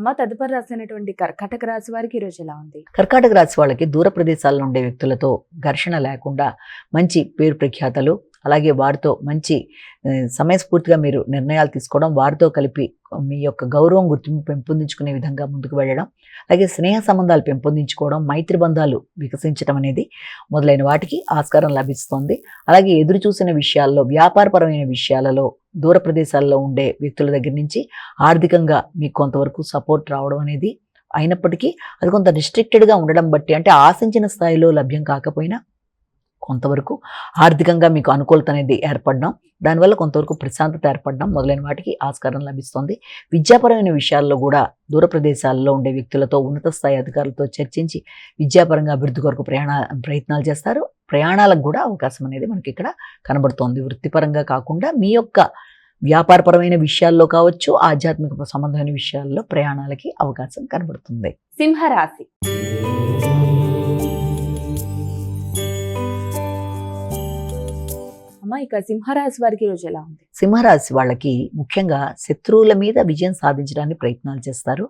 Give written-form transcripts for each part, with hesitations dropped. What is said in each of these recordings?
అమ్మ తదుపరి రాసినటువంటి కర్కాటక రాశి వారికి ఈరోజు ఎలా ఉంది? కర్కాటక రాశి వాళ్ళకి దూర ప్రదేశాల్లో ఉండే వ్యక్తులతో ఘర్షణ లేకుండా మంచి పేరు ప్రఖ్యాతలు, అలాగే వారితో మంచి సమయస్ఫూర్తిగా మీరు నిర్ణయాలు తీసుకోవడం, వారితో కలిపి మీ యొక్క గౌరవం గుర్తింపు పెంపొందించుకునే విధంగా ముందుకు వెళ్ళడం, అలాగే స్నేహ సంబంధాలు పెంపొందించుకోవడం, మైత్రి బంధాలు వికసించడం అనేది మొదలైన వాటికి ఆస్కారం లభిస్తుంది. అలాగే ఎదురు చూసిన విషయాల్లో, వ్యాపారపరమైన విషయాలలో దూర ప్రదేశాల్లో ఉండే వ్యక్తుల దగ్గర నుంచి ఆర్థికంగా మీకు కొంతవరకు సపోర్ట్ రావడం అనేది, అయినప్పటికీ అది కొంత రిస్ట్రిక్టెడ్గా ఉండడం బట్టి, అంటే ఆశించిన స్థాయిలో లభ్యం కాకపోయినా కొంతవరకు ఆర్థికంగా మీకు అనుకూలత అనేది ఏర్పడడం, దానివల్ల కొంతవరకు ప్రశాంతత ఏర్పడడం మొదలైన వాటికి ఆస్కారం లభిస్తుంది. విద్యాపరమైన విషయాల్లో కూడా దూర ప్రదేశాల్లో ఉండే వ్యక్తులతో, ఉన్నత స్థాయి అధికారులతో చర్చించి విద్యాపరంగా అభివృద్ధి కొరకు ప్రయత్నాలు చేస్తారు. ప్రయాణాలకు కూడా అవకాశం అనేది మనకి ఇక్కడ కనబడుతోంది. వృత్తిపరంగా కాకుండా మీ యొక్క వ్యాపారపరమైన విషయాల్లో కావచ్చు, ఆధ్యాత్మిక సంబంధమైన విషయాల్లో ప్రయాణాలకి అవకాశం కనబడుతుంది. సింహరాశి. అమ్మ ఇక సింహరాశి వారికి ఈరోజు ఎలా ఉంది? సింహరాశి వాళ్ళకి ముఖ్యంగా శత్రువుల మీద విజయం సాధించడానికి ప్రయత్నాలు చేస్తారు.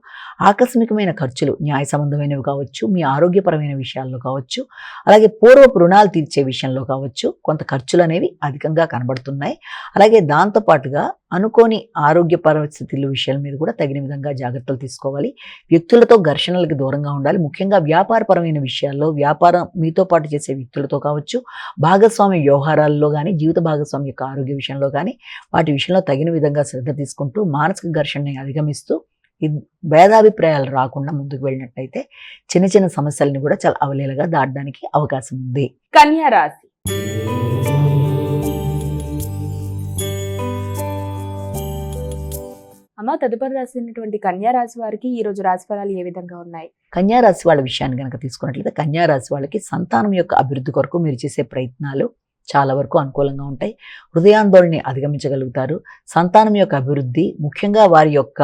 ఆకస్మికమైన ఖర్చులు, న్యాయ సంబంధమైనవి కావచ్చు, మీ ఆరోగ్యపరమైన విషయాల్లో కావచ్చు, అలాగే పూర్వపు రుణాలు తీర్చే విషయంలో కావచ్చు, కొంత ఖర్చులు అనేవి అధికంగా కనబడుతున్నాయి. అలాగే దాంతోపాటుగా అనుకోని ఆరోగ్య పరిస్థితుల విషయాల మీద కూడా తగిన విధంగా జాగ్రత్తలు తీసుకోవాలి. వ్యక్తులతో ఘర్షణలకు దూరంగా ఉండాలి. ముఖ్యంగా వ్యాపారపరమైన విషయాల్లో, వ్యాపారం మీతో పాటు చేసే వ్యక్తులతో కావచ్చు, భాగస్వామ్య వ్యవహారాల్లో కానీ, జీవిత భాగస్వామి యొక్క ఆరోగ్య విషయంలో కానీ, వాటి విషయంలో తగిన విధంగా శ్రద్ధ తీసుకుంటూ మానసిక ఘర్షణని అధిగమిస్తూ భేదాభిప్రాయాలు రాకుండా ముందుకు వెళ్ళినట్టయితే చిన్న చిన్న సమస్యలను కూడా చాలా అవలీలగా దాటడానికి అవకాశం ఉంది. కన్యా రాశి. అమ్మ తదుపరి రాసినటువంటి కన్యా రాశి వారికి ఈ రోజు రాశి ఫలాలు ఏ విధంగా ఉన్నాయి? కన్యా రాశి వాళ్ళ విషయాన్ని కనుక తీసుకున్నట్లయితే, కన్యా రాశి వాళ్ళకి సంతానం యొక్క అభివృద్ధి కొరకు మీరు చేసే ప్రయత్నాలు చాలా వరకు అనుకూలంగా ఉంటాయి. హృదయాందోళనని అధిగమించగలుగుతారు. సంతానం యొక్క అభివృద్ధి, ముఖ్యంగా వారి యొక్క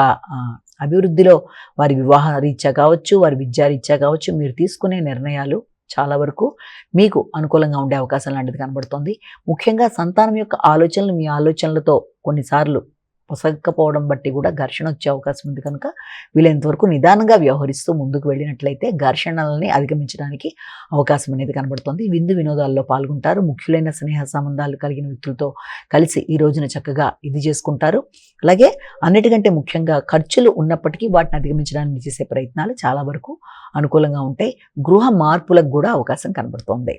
అభివృద్ధిలో వారి వివాహ రీత్యా కావచ్చు, వారి విద్యా రీత్యా కావచ్చు, మీరు తీసుకునే నిర్ణయాలు చాలా వరకు మీకు అనుకూలంగా ఉండే అవకాశం లాంటిది కనబడుతుంది. ముఖ్యంగా సంతానం యొక్క ఆలోచనలు మీ ఆలోచనలతో కొన్నిసార్లు పొసగకపోవడం బట్టి కూడా ఘర్షణ వచ్చే అవకాశం ఉంది. కనుక వీలైనంత వరకు నిదానంగా వ్యవహరిస్తూ ముందుకు వెళ్ళినట్లయితే ఘర్షణలని అధిగమించడానికి అవకాశం అనేది కనబడుతుంది. విందు వినోదాల్లో పాల్గొంటారు. ముఖ్యులైన స్నేహ సంబంధాలు కలిగిన వ్యక్తులతో కలిసి ఈ రోజున చక్కగా ఇది చేసుకుంటారు. అలాగే అన్నిటికంటే ముఖ్యంగా ఖర్చులు ఉన్నప్పటికీ వాటిని అధిగమించడానికి చేసే ప్రయత్నాలు చాలా వరకు అనుకూలంగా ఉంటాయి. గృహ మార్పులకు కూడా అవకాశం కనబడుతోంది.